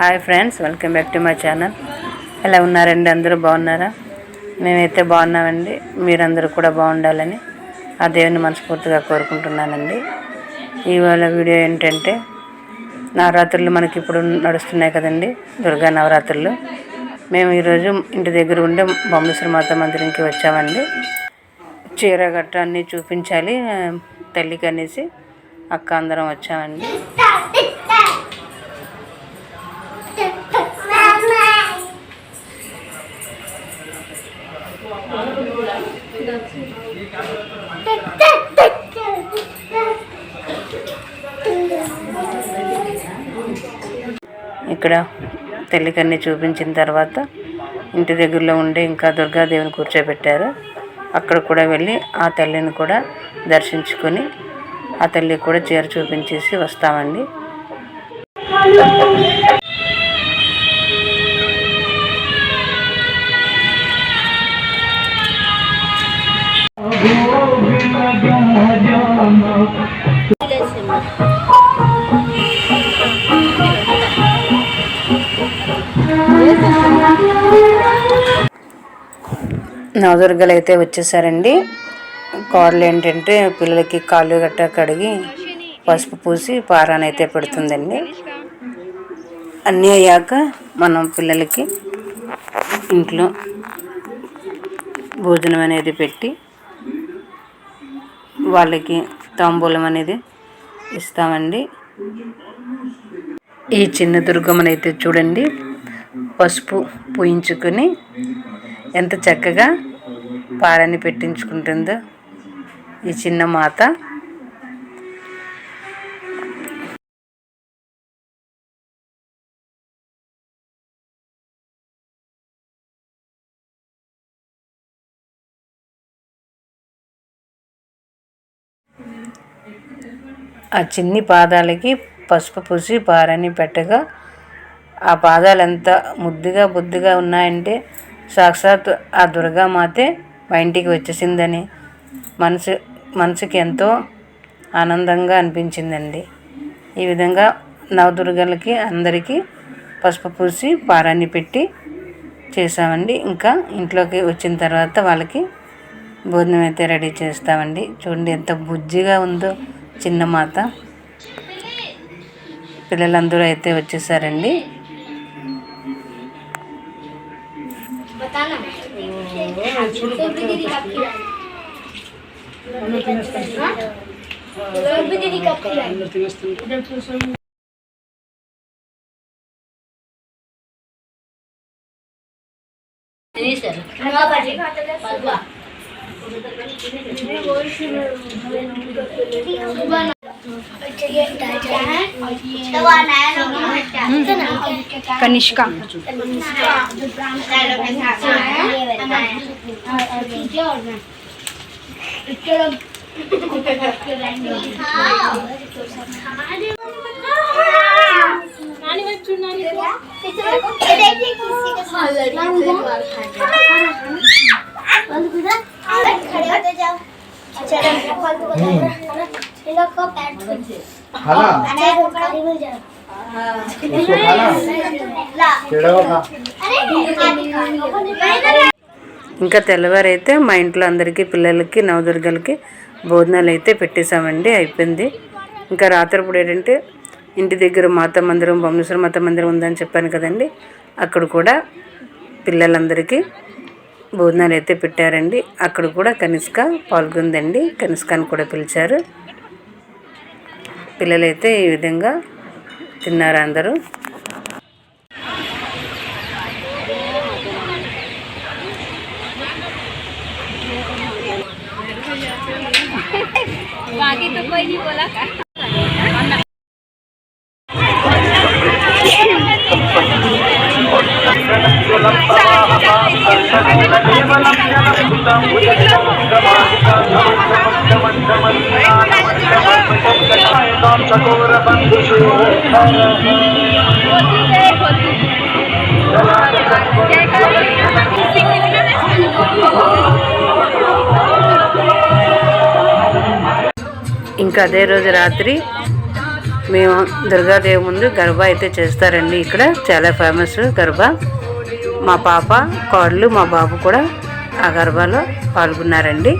Hi friends, welcome back to my channel. ఎలా ఉన్నారండి? అందరూ బాగున్నారా? మేమైతే బాగున్నామండి. మీరందరూ కూడా బాగుండాలని ఆ దేవుని మనస్ఫూర్తిగా కోరుకుంటున్నానండి. ఇవాళ వీడియో ఏంటంటే, నవరాత్రులు మనకి ఇప్పుడు నడుస్తున్నాయి కదండి, దుర్గా నవరాత్రులు. మేము ఈరోజు ఇంటి దగ్గర ఉండే బొమ్మేశ్వర మాత మందిరంకి వచ్చామండి. చీర గట్ట అన్నీ చూపించాలి తల్లికి అనేసి అక్క అందరం వచ్చామండి. ఇక్కడ తల్లికన్నీ చూపించిన తర్వాత ఇంటి దగ్గరలో ఉండే ఇంకా దుర్గాదేవిని కూర్చోబెట్టారు. అక్కడ కూడా వెళ్ళి ఆ తల్లిని కూడా దర్శించుకొని ఆ తల్లికి కూడా చీర చూపించేసి వస్తామండి. నవదుర్గలు అయితే వచ్చేసారండి. కోడలు ఏంటంటే పిల్లలకి కాళ్ళు గట్ట కడిగి పసుపు పూసి పారానైతే పెడుతుందండి. అన్నీ అయ్యాక మనం పిల్లలకి ఇంట్లో భోజనం అనేది పెట్టి వాళ్ళకి తాంబూలం అనేది ఇస్తామండి. ఈ చిన్న దుర్గమ్మనైతే చూడండి, పసుపు పూయించుకొని ఎంత చక్కగా పారాని పెట్టించుకుంటుందో ఈ చిన్న మాత. ఆ చిన్ని పాదాలకి పసుపు పూసి పారాని పెట్టగా ఆ పాదాలు ఎంత ముద్దుగా బుద్ధిగా ఉన్నాయంటే సాక్షాత్ ఆ దుర్గామాతే మా ఇంటికి వచ్చేసిందని మనసుకి ఎంతో ఆనందంగా అనిపించిందండి. ఈ విధంగా నవదుర్గలకి అందరికీ పసుపు పూసి పారాన్ని పెట్టి చేసామండి. ఇంకా ఇంట్లోకి వచ్చిన తర్వాత వాళ్ళకి భోజనం అయితే రెడీ చేస్తామండి. చూడండి ఎంత బుజ్జిగా ఉందో చిన్న మాత. పిల్లలందరూ అయితే వచ్చేసారండి. కనిష్క ఇంకా తెల్లవారైతే మా ఇంట్లో అందరికీ పిల్లలకి నవదుర్గలకి భోజనాలు అయితే పెట్టేశామండి. అయిపోయింది. ఇంకా రాత్రిపూట ఏంటంటే ఇంటి దగ్గర మాత మందిరం, బొమ్మేశ్వర మాత మందిరం ఉందని చెప్పాను కదండి, అక్కడ కూడా పిల్లలందరికీ భోజనాలు అయితే పెట్టారండి. అక్కడ కూడా కనిష్క పాల్గొందండి. కనిష్కని కూడా పిలిచారు. పిల్లలైతే ఈ విధంగా తిన్నారు అందరూ. बाकी तो कोई नहीं बोला का ఇంకా అదే రోజు రాత్రి మేము దుర్గాదేవి ముందు గర్భా అయితే చేస్తారండి. ఇక్కడ చాలా ఫేమస్ గర్భా. మా పాప కోడలు మా బాబు కూడా ఆ గర్భాలో పాల్గొన్నారండి.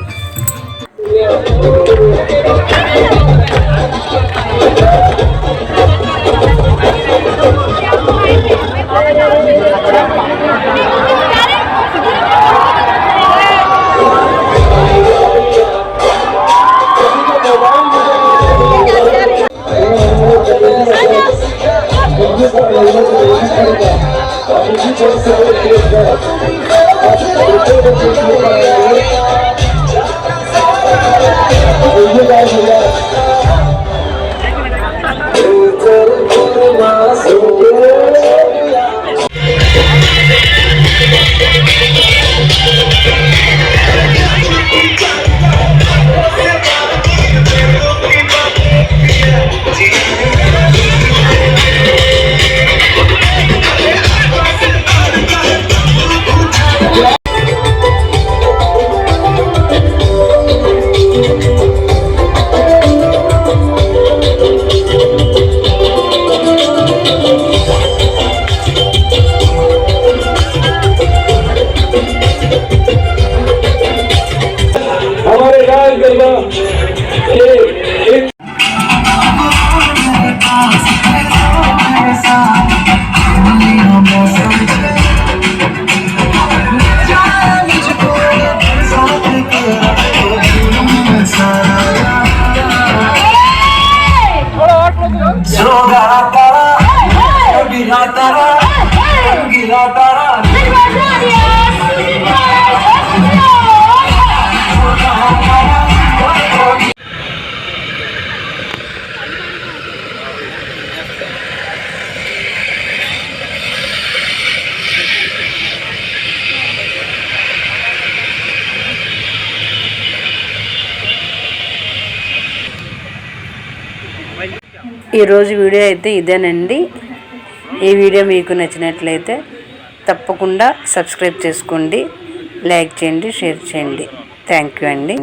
ఈరోజు వీడియో అయితే ఇదేనండి. ఈ వీడియో మీకు నచ్చినట్లయితే తప్పకుండా సబ్స్క్రైబ్ చేసుకోండి, లైక్ చేయండి, షేర్ చేయండి. థ్యాంక్ యూ అండి.